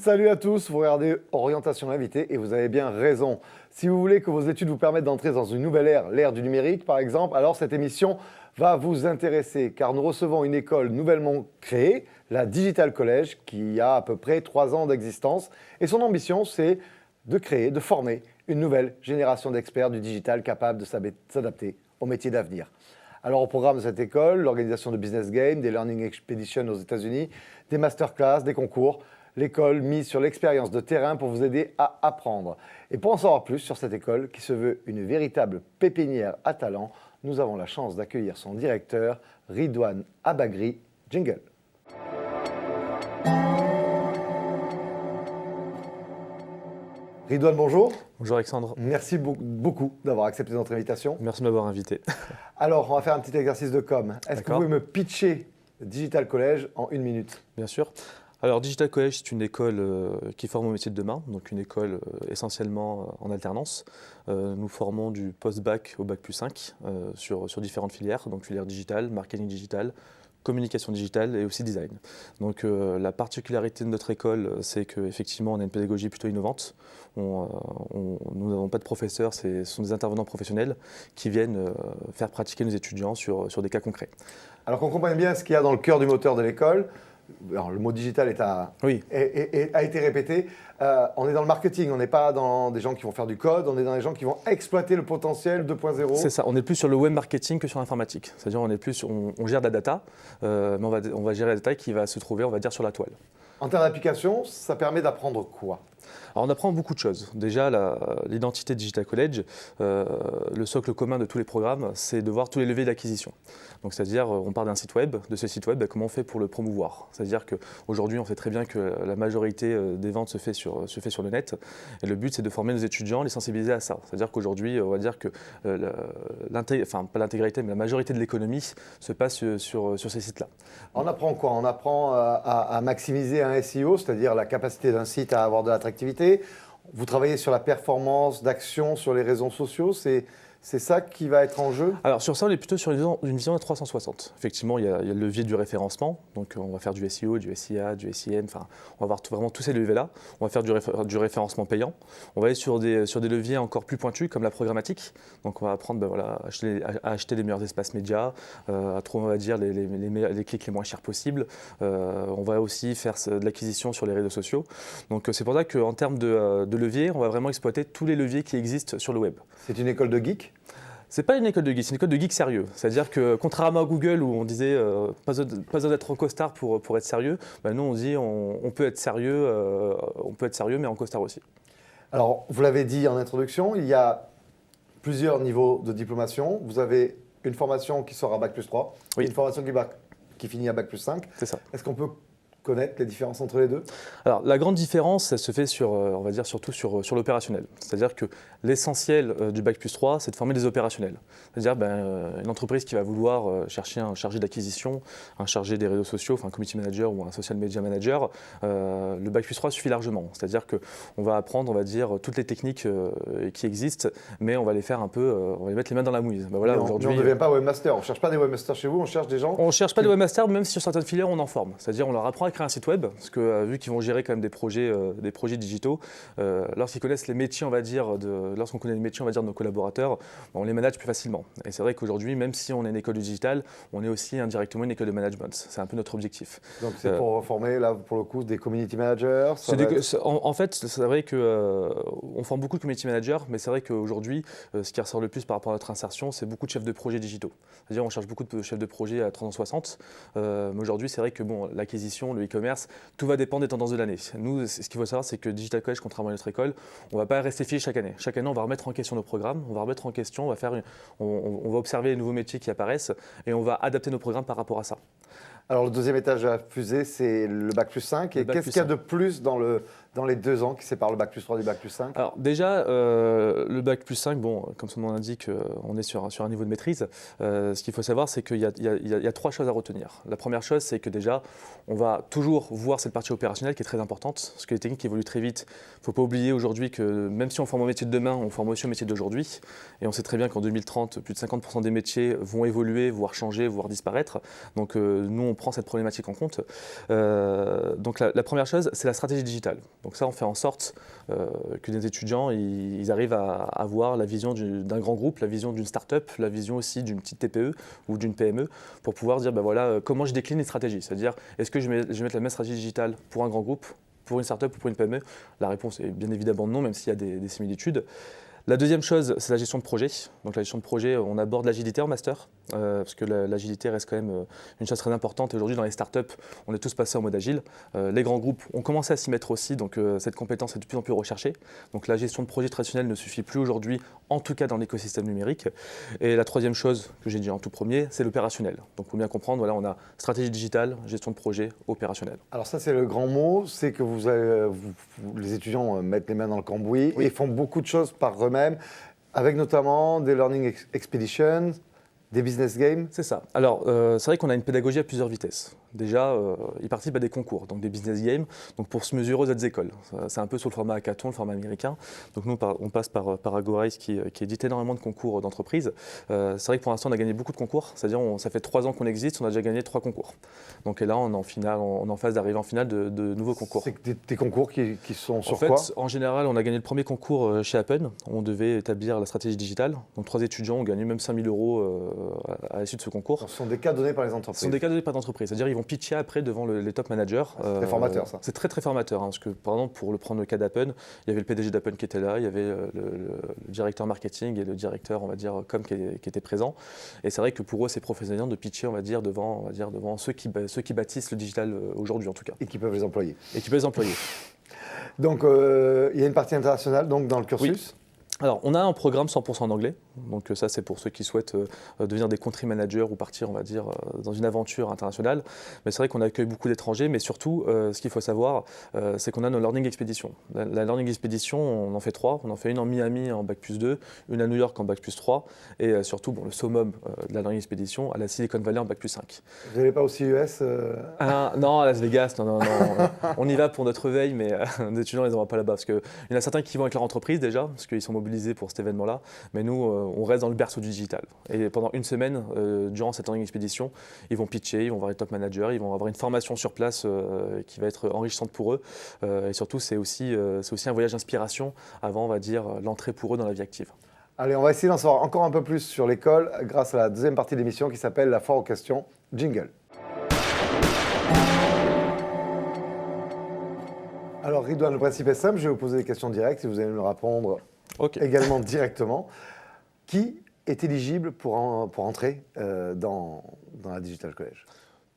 Salut à tous, vous regardez Orientation Invité et vous avez bien raison. Si vous voulez que vos études vous permettent d'entrer dans une nouvelle ère, l'ère du numérique par exemple, alors cette émission va vous intéresser car nous recevons une école nouvellement créée, la Digital College, qui a à peu près 3 ans d'existence. Et son ambition, c'est de créer, de former une nouvelle génération d'experts du digital capables de s'adapter aux métiers d'avenir. Alors au programme de cette école, l'organisation de business games, des learning expeditions aux États-Unis, des masterclass, des concours. L'école mise sur l'expérience de terrain pour vous aider à apprendre. Et pour en savoir plus sur cette école qui se veut une véritable pépinière à talent, nous avons la chance d'accueillir son directeur, Ridwan Abagri. Jingle. Ridwan, bonjour. Bonjour Alexandre. Merci beaucoup d'avoir accepté notre invitation. Merci de m'avoir invité. Alors, on va faire un petit exercice de com. Est-ce que vous pouvez me pitcher Digital College en 1 minute? Bien sûr. Alors Digital College, c'est une école qui forme au métier de demain, donc une école essentiellement en alternance. Nous formons du post-bac au bac plus 5 sur différentes filières, donc filière digitale, marketing digital, communication digitale et aussi design. Donc la particularité de notre école, c'est qu'effectivement on a une pédagogie plutôt innovante. Nous n'avons pas de professeurs, ce sont des intervenants professionnels qui viennent faire pratiquer nos étudiants sur des cas concrets. Alors qu'on comprenne bien ce qu'il y a dans le cœur du moteur de l'école. Alors, le mot digital a été répété. On est dans le marketing, on n'est pas dans des gens qui vont faire du code, on est dans des gens qui vont exploiter le potentiel 2.0. C'est ça, on est plus sur le web marketing que sur l'informatique. C'est-à-dire on gère de la data, mais on va gérer la data qui va se trouver, on va dire, sur la toile. En termes d'application, ça permet d'apprendre quoi? Alors on apprend beaucoup de choses. Déjà, l'identité Digital College, le socle commun de tous les programmes, c'est de voir tous les leviers d'acquisition. Donc c'est-à-dire, on part d'un site web, de ce site web, comment on fait pour le promouvoir? C'est-à-dire qu'aujourd'hui, on sait très bien que la majorité des ventes se fait sur le net. Et le but, c'est de former nos étudiants, les sensibiliser à ça. C'est-à-dire qu'aujourd'hui, on va dire que pas l'intégralité, mais la majorité de l'économie se passe sur ces sites-là. On apprend quoi? On apprend à maximiser un SEO, c'est-à-dire la capacité d'un site à avoir de l'attractivité. Vous travaillez sur la performance d'action sur les réseaux sociaux, c'est ça qui va être en jeu? Alors sur ça, on est plutôt sur une vision à 360. Effectivement, il y a le levier du référencement, donc on va faire du SEO, du SIA, du SIM, enfin, on va voir vraiment tous ces leviers-là. On va faire du référencement payant. On va aller sur des leviers encore plus pointus comme la programmatique. Donc on va apprendre à acheter les meilleurs espaces médias, à trouver, on va dire, les clics les moins chers possibles. On va aussi faire de l'acquisition sur les réseaux sociaux. Donc c'est pour ça qu'en termes de leviers, on va vraiment exploiter tous les leviers qui existent sur le web. C'est une école de geeks? C'est pas une école de geek, c'est une école de geek sérieux. C'est-à-dire que contrairement à Google où on disait pas besoin d'être en costard pour être sérieux, nous on dit on peut être sérieux mais en costard aussi. Alors vous l'avez dit en introduction, il y a plusieurs niveaux de diplomation. Vous avez une formation qui sort à bac plus 3, oui. Une formation qui finit à bac plus 5. C'est ça. Est-ce qu'on peut connaître les différences entre les deux? Alors la grande différence, elle se fait on va dire surtout sur l'opérationnel. C'est-à-dire que l'essentiel du bac plus 3, c'est de former des opérationnels. C'est-à-dire une entreprise qui va vouloir chercher un chargé d'acquisition, un chargé des réseaux sociaux, enfin un community manager ou un social media manager, le bac plus 3 suffit largement. C'est-à-dire qu'on va apprendre, on va dire, toutes les techniques qui existent, mais on va les faire on va les mettre les mains dans la mouise. Voilà, aujourd'hui, on ne devient pas webmaster, on ne cherche pas des webmasters chez vous, on cherche des gens... On ne cherche pas des webmasters, même si sur certaines filières on en forme. C'est-à-dire on leur apprend à créer un site web, parce que vu qu'ils vont gérer quand même des projets digitaux, lorsqu'ils connaissent les métiers, lorsqu'on connaît les métiers, on va dire, de nos collaborateurs, on les manage plus facilement. Et c'est vrai qu'aujourd'hui, même si on est une école du digital, on est aussi indirectement une école de management. C'est un peu notre objectif. Donc c'est pour former, là, pour le coup, des community managers? En fait, c'est vrai qu'on forme beaucoup de community managers, mais c'est vrai qu'aujourd'hui, ce qui ressort le plus par rapport à notre insertion, c'est beaucoup de chefs de projet digitaux. C'est-à-dire on cherche beaucoup de chefs de projet à 360. Mais aujourd'hui, c'est vrai que l'acquisition, le e-commerce, tout va dépendre des tendances de l'année. Nous, ce qu'il faut savoir, c'est que Digital College, contrairement à notre école, on ne va pas rester figé chaque année. Chaque année, on va remettre en question nos programmes, on va remettre en question, on va observer les nouveaux métiers qui apparaissent et on va adapter nos programmes par rapport à ça. Alors le deuxième étage de la fusée, c'est le bac plus 5. Et qu'est-ce qu'il y a de plus dans les 2 ans qui séparent le bac plus 3 du bac plus 5? Alors déjà, le bac plus 5, comme son nom l'indique, on est sur un niveau de maîtrise. Ce qu'il faut savoir, c'est qu'il y a 3 choses à retenir. La première chose, c'est que déjà, on va toujours voir cette partie opérationnelle qui est très importante, parce que les techniques évoluent très vite. Il ne faut pas oublier aujourd'hui que même si on forme au métier de demain, on forme aussi au métier d'aujourd'hui. Et on sait très bien qu'en 2030, plus de 50% des métiers vont évoluer, voire changer, voire disparaître. Donc nous, on prend cette problématique en compte. Donc la première chose, c'est la stratégie digitale. Donc ça, on fait en sorte que les étudiants ils arrivent à avoir la vision d'un grand groupe, la vision d'une start-up, la vision aussi d'une petite TPE ou d'une PME, pour pouvoir dire voilà, comment je décline les stratégies. C'est-à-dire, est-ce que je vais mettre la même stratégie digitale pour un grand groupe, pour une start-up ou pour une PME? La réponse est bien évidemment non, même s'il y a des similitudes. La deuxième chose, c'est la gestion de projet. Donc la gestion de projet, on aborde l'agilité en master, parce que l'agilité reste quand même une chose très importante. Et aujourd'hui, dans les startups, on est tous passés en mode agile. Les grands groupes ont commencé à s'y mettre aussi, donc cette compétence est de plus en plus recherchée. Donc la gestion de projet traditionnelle ne suffit plus aujourd'hui, en tout cas dans l'écosystème numérique. Et la troisième chose que j'ai dit en tout premier, c'est l'opérationnel. Donc il faut bien comprendre, voilà, on a stratégie digitale, gestion de projet, opérationnel. Alors ça, c'est le grand mot, c'est que les étudiants mettent les mains dans le cambouis et font beaucoup de choses par eux-mêmes, avec notamment des learning expeditions, des business games. C'est ça. Alors, c'est vrai qu'on a une pédagogie à plusieurs vitesses. Déjà, ils participent à des concours, donc des business games, donc pour se mesurer aux autres écoles. C'est un peu sur le format hackathon, le format américain. Donc nous, on passe par Agorize qui édite énormément de concours d'entreprises. C'est vrai que pour l'instant, on a gagné beaucoup de concours. C'est-à-dire, ça fait 3 ans qu'on existe, on a déjà gagné 3 concours. Donc et là, on est en phase d'arriver en finale de nouveaux concours. C'est des concours qui sont sur quoi? En fait, en général, on a gagné le premier concours chez Appen. On devait établir la stratégie digitale. Donc 3 étudiants ont gagné même 5 000 € à l'issue de ce concours. Ce sont des cas donnés par les entreprises. Ce sont des cas donnés par l'entreprise. C'est-à-dire ils vont pitcher après devant les top managers. C'est très formateur, ça. C'est très très formateur. Parce que par exemple, pour prendre le cas d'Appen, il y avait le PDG d'Appen qui était là, il y avait le directeur marketing et le directeur, on va dire, com qui étaient présents. Et c'est vrai que pour eux, c'est professionnel de pitcher, on va dire, devant ceux qui bâtissent le digital aujourd'hui en tout cas. Et qui peuvent les employer. Donc il y a une partie internationale donc, dans le cursus. Oui. Alors, on a un programme 100% en anglais, donc ça c'est pour ceux qui souhaitent devenir des country managers ou partir, on va dire, dans une aventure internationale. Mais c'est vrai qu'on accueille beaucoup d'étrangers, mais surtout, ce qu'il faut savoir, c'est qu'on a nos Learning Expeditions. La Learning Expedition, on en fait 3. On en fait une en Miami en Bac+2, une à New York en Bac+3, et surtout, le summum de la Learning Expedition à la Silicon Valley en Bac+5. Vous n'allez pas aussi US Non, à Las Vegas, non. On y va pour notre veille, mais les étudiants, ils n'en vont pas là-bas. Parce qu'il y en a certains qui vont avec leur entreprise déjà, parce qu'ils sont mobilisés pour cet événement-là, mais nous, on reste dans le berceau du digital. Et pendant une semaine, durant cette learning expédition, ils vont pitcher, ils vont voir les top managers, ils vont avoir une formation sur place qui va être enrichissante pour eux. Et surtout, c'est aussi un voyage d'inspiration avant, on va dire, l'entrée pour eux dans la vie active. Allez, on va essayer d'en savoir encore un peu plus sur l'école grâce à la deuxième partie de l'émission qui s'appelle La foire aux questions. Jingle. Alors, Ridouane, le principe est simple, je vais vous poser des questions directes et vous allez me répondre également directement. Qui est éligible pour entrer dans la Digital College?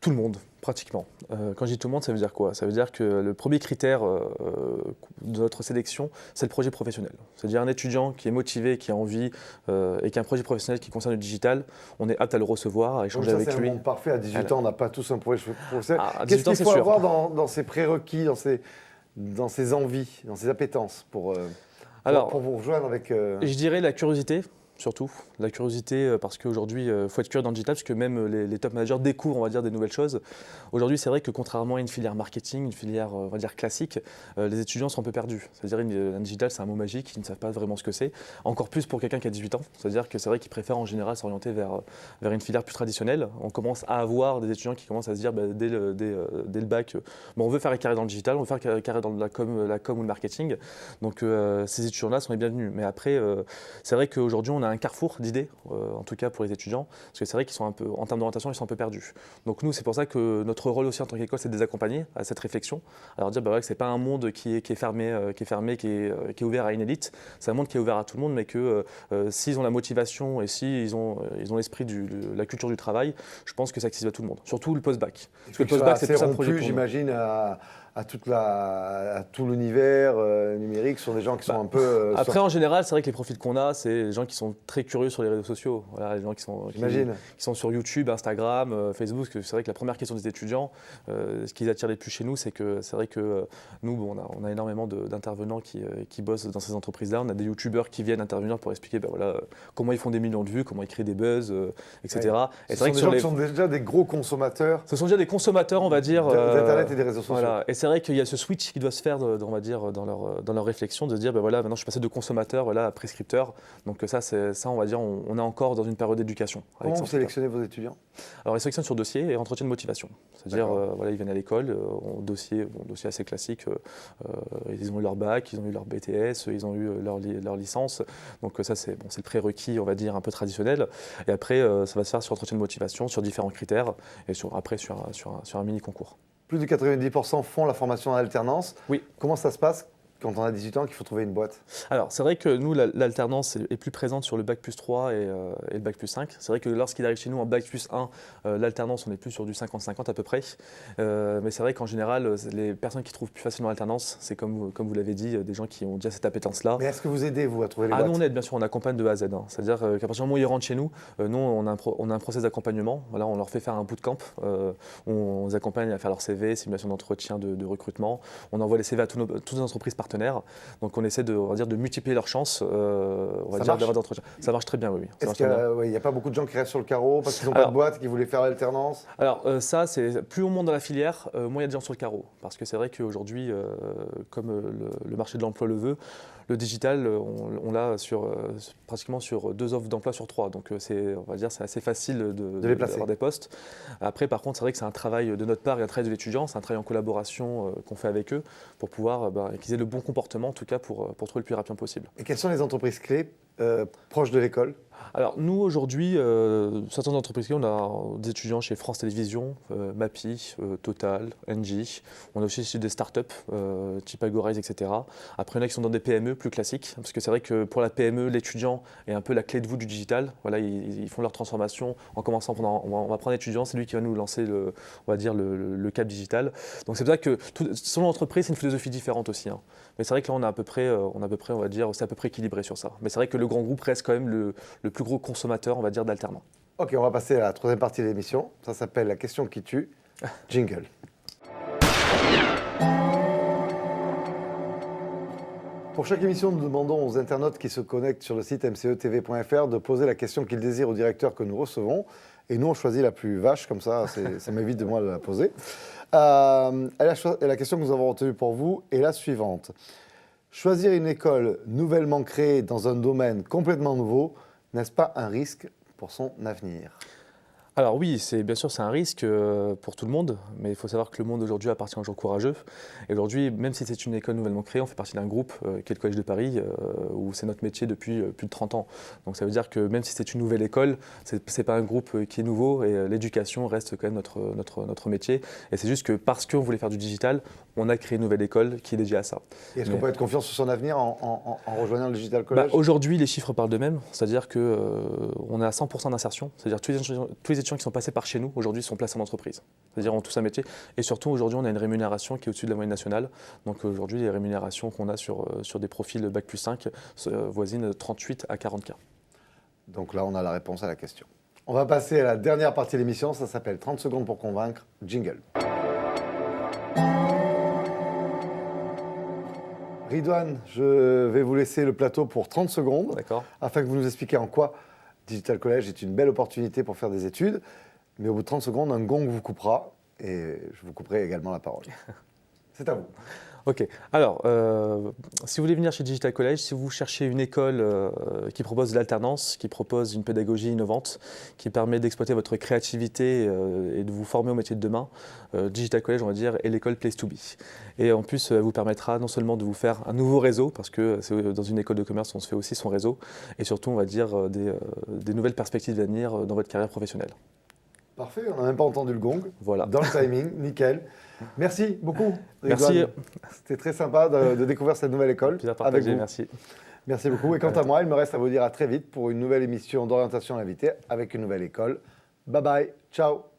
Tout le monde, pratiquement. Quand je dis tout le monde, ça veut dire quoi? Ça veut dire que le premier critère de notre sélection, c'est le projet professionnel. C'est-à-dire un étudiant qui est motivé, qui a envie et qui a un projet professionnel qui concerne le digital, on est apte à le recevoir, à échanger avec lui. C'est un monde parfait. À 18 ans, on n'a pas tous un projet professionnel. Qu'est-ce qu'il faut avoir dans ses prérequis, dans ses envies, dans ses appétences pour vous rejoindre avec… Je dirais la curiosité. Surtout, la curiosité, parce qu'aujourd'hui, il faut être curieux dans le digital, parce que même les top managers découvrent, on va dire, des nouvelles choses. Aujourd'hui, c'est vrai que contrairement à une filière marketing, une filière, on va dire, classique, les étudiants sont un peu perdus. C'est-à-dire un digital, c'est un mot magique, ils ne savent pas vraiment ce que c'est. Encore plus pour quelqu'un qui a 18 ans. C'est-à-dire que c'est vrai qu'ils préfèrent en général s'orienter vers une filière plus traditionnelle. On commence à avoir des étudiants qui commencent à se dire, dès le bac, on veut faire un carré dans le digital, on veut faire un carré dans la com ou le marketing. Donc, ces étudiants-là sont les bienvenus. Mais après, c'est vrai qu'aujourd'hui, on a un carrefour d'idées, en tout cas pour les étudiants, parce que c'est vrai qu'ils sont un peu, en termes d'orientation, ils sont un peu perdus. Donc nous, c'est pour ça que notre rôle aussi en tant qu'école, c'est de les accompagner à cette réflexion, à leur dire que c'est pas un monde qui est fermé, qui est ouvert à une élite, c'est un monde qui est ouvert à tout le monde, mais que s'ils ont la motivation et s'ils ont l'esprit de la culture du travail, je pense que c'est accessible à tout le monde, surtout le post-bac. Parce que le post-bac, c'est plus un projet, j'imagine, à tout l'univers numérique, ce sont des gens qui sont un peu… Après, en général, c'est vrai que les profils qu'on a, c'est les gens qui sont très curieux sur les réseaux sociaux. Voilà, les gens qui sont sur YouTube, Instagram, Facebook. C'est vrai que la première question des étudiants, ce qui les attire les plus chez nous, c'est que c'est vrai que nous, on a énormément d'intervenants qui bossent dans ces entreprises-là. On a des YouTubeurs qui viennent intervenir pour expliquer comment ils font des millions de vues, comment ils créent des buzz, etc. Ouais. Et ce sont des gens qui sont déjà des gros consommateurs. Ce sont déjà des consommateurs, on va dire. D'Internet et des réseaux sociaux. Voilà. Et c'est vrai qu'il y a ce switch qui doit se faire, on va dire, dans leur réflexion, de se dire, ben voilà, maintenant je suis passé de consommateur voilà, à prescripteur. Donc ça, on va dire, on est encore dans une période d'éducation. Comment vous sélectionnez vos étudiants? Alors, ils sélectionnent sur dossier et entretien de motivation. C'est-à-dire, voilà, ils viennent à l'école, dossier assez classique. Ils ont eu leur bac, ils ont eu leur BTS, ils ont eu leur licence. Donc ça, c'est le prérequis, on va dire, un peu traditionnel. Et après, ça va se faire sur entretien de motivation, sur différents critères, et après sur un mini-concours. Plus de 90% font la formation en alternance. Oui. Comment ça se passe quand on a 18 ans qu'il faut trouver une boîte? Alors, c'est vrai que nous, l'alternance est plus présente sur le bac plus 3 et le bac plus 5. C'est vrai que lorsqu'il arrive chez nous en bac plus 1, l'alternance, on est plus sur du 50-50 à peu près. Mais c'est vrai qu'en général, les personnes qui trouvent plus facilement l'alternance, c'est comme vous l'avez dit, des gens qui ont déjà cette appétence-là. Mais est-ce que vous aidez, vous, à trouver les boîtes? Nous, on aide, bien sûr, on accompagne de A à Z. Hein. C'est-à-dire qu'à partir du moment où ils rentrent chez nous, nous, on a un process d'accompagnement. Voilà, on leur fait faire un bootcamp. On les accompagne à faire leur CV, simulation d'entretien de recrutement. On envoie les CV à toutes les entreprises partenaires. Donc on essaie de multiplier leurs chances d'avoir d'entretien. Ça marche très bien, oui. Est-ce qu'il n'y a pas beaucoup de gens qui restent sur le carreau parce qu'ils n'ont pas de boîte et qui voulaient faire l'alternance? Alors ça, c'est plus on monte dans la filière, moins il y a de gens sur le carreau. Parce que c'est vrai qu'aujourd'hui, comme le marché de l'emploi le veut, le digital, on l'a pratiquement sur 2 offres d'emploi sur 3. Donc on va dire c'est assez facile d'avoir des postes. Après, par contre, c'est vrai que c'est un travail de notre part et un travail de l'étudiant. C'est un travail en collaboration qu'on fait avec eux pour pouvoir qu'ils aient le bon comportement, en tout cas pour trouver le plus rapidement possible. Et quelles sont les entreprises clés proches de l'école? Alors nous aujourd'hui, certaines entreprises, on a des étudiants chez France Télévisions, MAPI, Total, Engie. On a aussi des startups, type Agorize, etc. Après, il y en a qui sont dans des PME plus classiques, parce que c'est vrai que pour la PME, l'étudiant est un peu la clé de voûte du digital. Voilà, ils font leur transformation en commençant on va prendre l'étudiant, c'est lui qui va nous lancer le cap digital. Donc c'est pour ça que selon l'entreprise, c'est une philosophie différente aussi. Hein. Mais c'est vrai que là, on a à peu près, on va dire, c'est à peu près équilibré sur ça. Mais c'est vrai que le grand groupe reste quand même le plus gros consommateur, on va dire, d'alternants. Ok, on va passer à la troisième partie de l'émission. Ça s'appelle la question qui tue. Jingle. Pour chaque émission, nous demandons aux internautes qui se connectent sur le site mcetv.fr de poser la question qu'ils désirent au directeur que nous recevons. Et nous, on choisit la plus vache, comme ça, ça m'évite de moi de la poser. La question que nous avons retenue pour vous est la suivante. Choisir une école nouvellement créée dans un domaine complètement nouveau, n'est-ce pas un risque pour son avenir? Alors oui, bien sûr, c'est un risque pour tout le monde, mais il faut savoir que le monde aujourd'hui appartient aux gens courageux. Et aujourd'hui, même si c'est une école nouvellement créée, on fait partie d'un groupe qui est le Collège de Paris, où c'est notre métier depuis plus de 30 ans. Donc ça veut dire que même si c'est une nouvelle école, c'est pas un groupe qui est nouveau et l'éducation reste quand même notre métier. Et c'est juste que parce qu'on voulait faire du digital, on a créé une nouvelle école qui est dédiée à ça. Et est-ce qu'on peut être confiant sur son avenir en rejoignant le Digital College? Aujourd'hui, les chiffres parlent d'eux-mêmes, c'est-à-dire qu'on est à 100% d'insertion, c'est-à-dire tous les étudiants qui sont passés par chez nous aujourd'hui sont placés en entreprise, c'est-à-dire ont tous un métier. Et surtout aujourd'hui, on a une rémunération qui est au-dessus de la moyenne nationale. Donc aujourd'hui, les rémunérations qu'on a sur des profils Bac plus 5 voisinent 38 à 40 K. Donc là, on a la réponse à la question. On va passer à la dernière partie de l'émission, ça s'appelle 30 secondes pour convaincre. Jingle. Ridwan, je vais vous laisser le plateau pour 30 secondes, afin que vous nous expliquiez en quoi Digital College est une belle opportunité pour faire des études. Mais au bout de 30 secondes, un gong vous coupera et je vous couperai également la parole. C'est à vous. Ok, alors, si vous voulez venir chez Digital College, si vous cherchez une école qui propose de l'alternance, qui propose une pédagogie innovante, qui permet d'exploiter votre créativité et de vous former au métier de demain, Digital College, on va dire, est l'école Place to Be. Et en plus, elle vous permettra non seulement de vous faire un nouveau réseau, parce que dans une école de commerce, on se fait aussi son réseau, et surtout, on va dire, des nouvelles perspectives d'avenir dans votre carrière professionnelle. Parfait, on n'a même pas entendu le gong. Voilà. Dans le timing, nickel. Merci beaucoup. Merci. C'était très sympa de découvrir cette nouvelle école avec vous. Merci. Merci beaucoup. Et quant à moi, il me reste à vous dire à très vite pour une nouvelle émission d'orientation à l'invité avec une nouvelle école. Bye bye. Ciao.